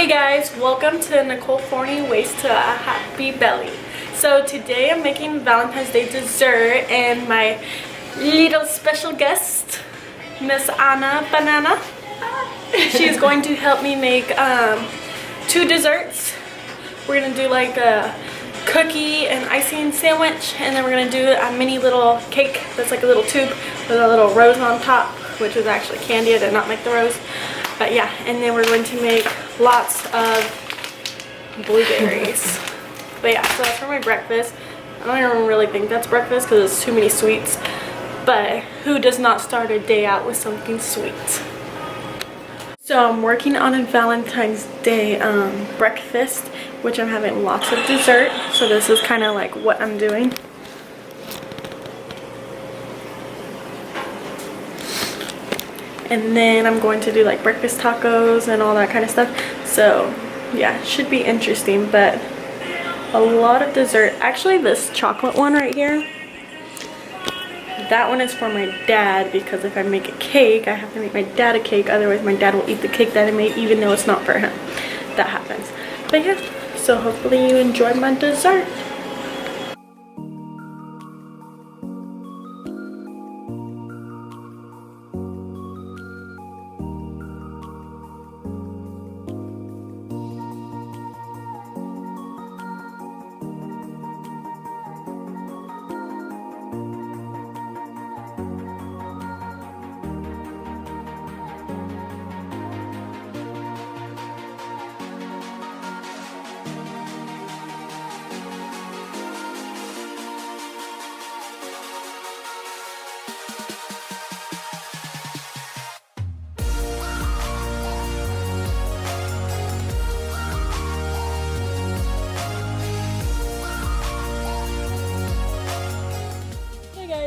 Hey guys, welcome to Nicole Forney Ways to a Happy Belly. So today I'm making Valentine's Day dessert and my little special guest, Miss Anna Banana. She's going to help me make 2 desserts. We're gonna do like a cookie and icing sandwich, and then we're gonna do a mini little cake that's like a little tube with a little rose on top, which is actually candy. I did not make the rose. But yeah, and then we're going to make lots of blueberries. But yeah, so that's for my breakfast. I don't even really think that's breakfast because it's too many sweets. But who does not start a day out with something sweet? So I'm working on a Valentine's Day breakfast, which I'm having lots of dessert. So this is kind of like what I'm doing. And then I'm going to do like breakfast tacos and all that kind of stuff. So yeah, it should be interesting, but a lot of dessert. Actually, this chocolate one right here, that one is for my dad, because if I make a cake, I have to make my dad a cake. Otherwise, my dad will eat the cake that I made, even though it's not for him. That happens. But yeah, so hopefully you enjoyed my dessert.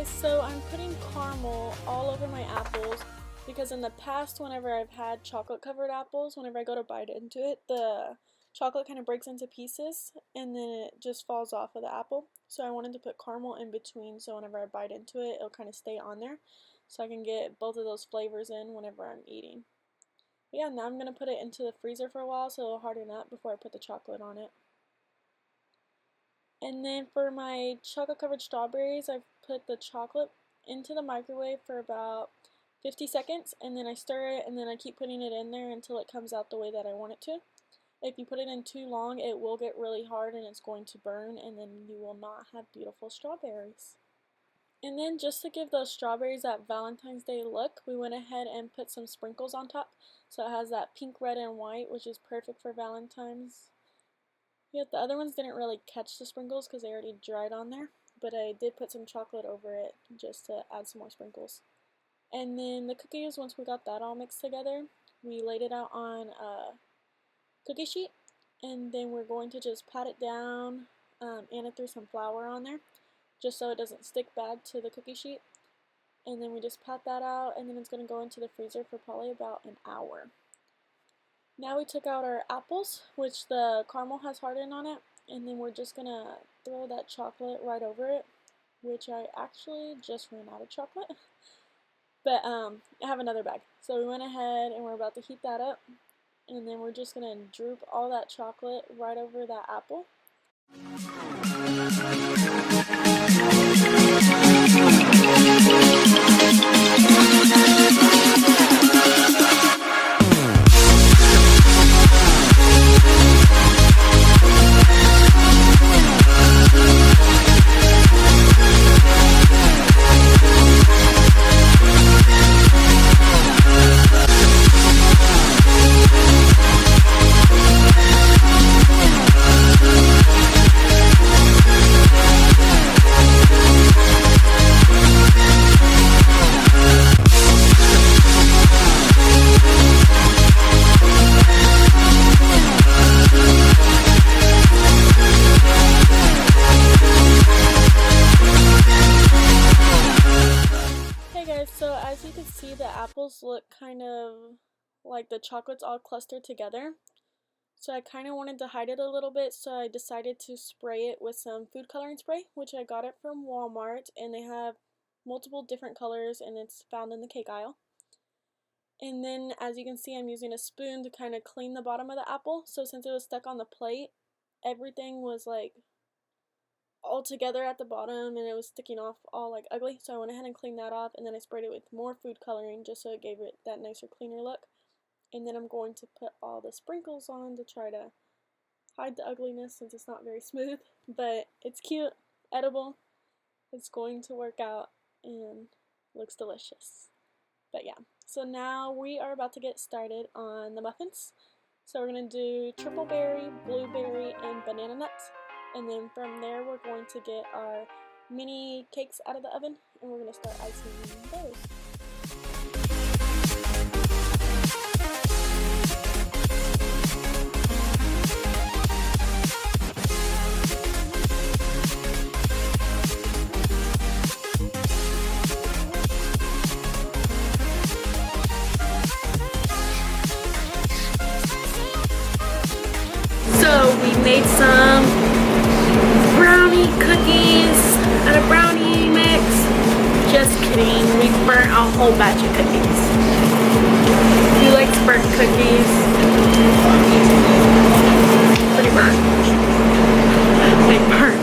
So I'm putting caramel all over my apples because in the past, whenever I've had chocolate covered apples, whenever I go to bite into it, the chocolate kind of breaks into pieces and then it just falls off of the apple. So I wanted to put caramel in between, so whenever I bite into it, it'll kind of stay on there so I can get both of those flavors in whenever I'm eating. But yeah, now I'm going to put it into the freezer for a while so it'll harden up before I put the chocolate on it. And then for my chocolate covered strawberries, I've put the chocolate into the microwave for about 50 seconds, and then I stir it, and then I keep putting it in there until it comes out the way that I want it to. If you put it in too long, it will get really hard and it's going to burn, and then you will not have beautiful strawberries. And then just to give those strawberries that Valentine's Day look, we went ahead and put some sprinkles on top. So it has that pink, red, and white, which is perfect for Valentine's. Yeah, the other ones didn't really catch the sprinkles because they already dried on there, but I did put some chocolate over it just to add some more sprinkles. And then the cookies, once we got that all mixed together, we laid it out on a cookie sheet, and then we're going to just pat it down, and I threw some flour on there just so it doesn't stick bad to the cookie sheet. And then we just pat that out, and then it's going to go into the freezer for probably about an hour. Now we took out our apples, which the caramel has hardened on it, and then we're just going to throw that chocolate right over it, which I actually just ran out of chocolate. But I have another bag. So we went ahead and we're about to heat that up, and then we're just going to droop all that chocolate right over that apple. So as you can see, the apples look kind of like the chocolate's all clustered together. So I kind of wanted to hide it a little bit, so I decided to spray it with some food coloring spray, which I got it from Walmart, and they have multiple different colors, and it's found in the cake aisle. And then as you can see, I'm using a spoon to kind of clean the bottom of the apple. So since it was stuck on the plate, everything was like all together at the bottom and it was sticking off all like ugly. So I went ahead and cleaned that off, and then I sprayed it with more food coloring just so it gave it that nicer, cleaner look. And then I'm going to put all the sprinkles on to try to hide the ugliness since it's not very smooth. But it's cute, edible, it's going to work out, and looks delicious. But yeah, so now we are about to get started on the muffins. So we're going to do triple berry, blueberry, and banana nuts. And then from there we're going to get our mini cakes out of the oven, and we're going to start icing those. So we made some brownie cookies out of brownie mix. Just kidding, we burnt a whole batch of cookies. Who likes burnt cookies? Pretty burnt. They burnt.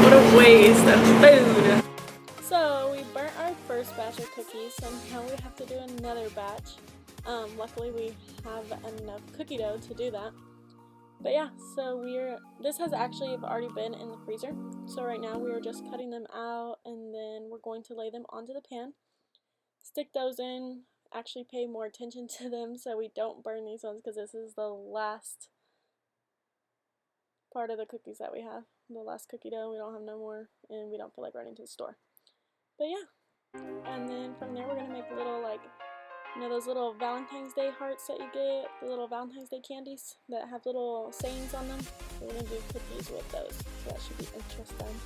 What a waste of food. So we burnt our first batch of cookies, so now we have to do another batch. Luckily we have enough cookie dough to do that. But yeah, so this has actually already been in the freezer. So right now we are just cutting them out, and then we're going to lay them onto the pan. Stick those in, actually pay more attention to them so we don't burn these ones, because this is the last part of the cookies that we have. The last cookie dough, we don't have no more, and we don't feel like running to the store. But yeah, and then from there we're going to make little, like, you know those little Valentine's Day hearts that you get, the little Valentine's Day candies that have little sayings on them? We're going to do cookies with those, so that should be interesting.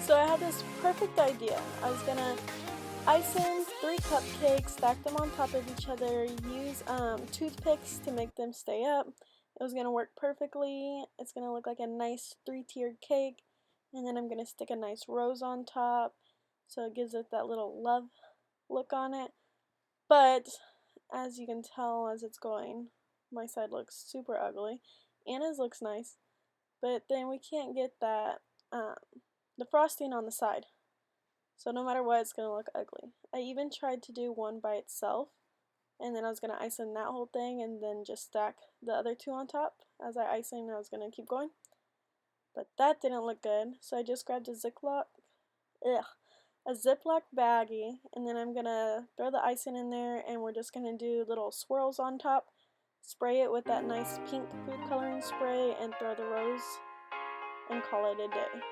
So I had this perfect idea. I was gonna ice in 3 cupcakes, stack them on top of each other, use toothpicks to make them stay up. It was gonna work perfectly. It's gonna look like a nice 3-tiered cake, and then I'm gonna stick a nice rose on top so it gives it that little love look on it. But as you can tell as it's going, my side looks super ugly. Anna's looks nice, but then we can't get that the frosting on the side. So no matter what, it's going to look ugly. I even tried to do one by itself, and then I was going to ice in that whole thing and then just stack the other 2 on top. As I icing, I was going to keep going. But that didn't look good, so I just grabbed a Ziploc baggie, and then I'm going to throw the icing in there, and we're just going to do little swirls on top, spray it with that nice pink food coloring spray, and throw the rose, and call it a day.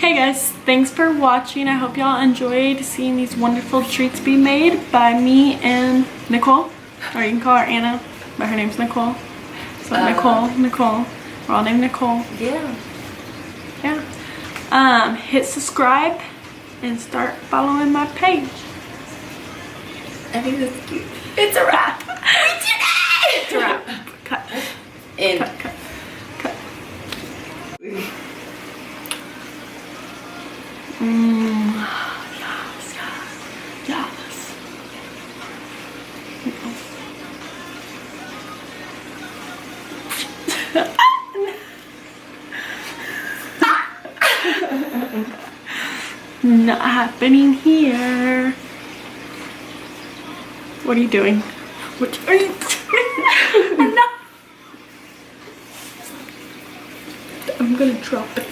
Hey guys, thanks for watching. I hope y'all enjoyed seeing these wonderful treats be made by me and Nicole. Or you can call her Anna, but her name's Nicole. So Nicole. We're all named Nicole. Yeah. Hit subscribe and start following my page. I think that's cute. It's a wrap. We did it! It's a wrap. Cut. And Cut. Yes. Not happening here. What are you doing? What are you doing? I'm gonna drop it.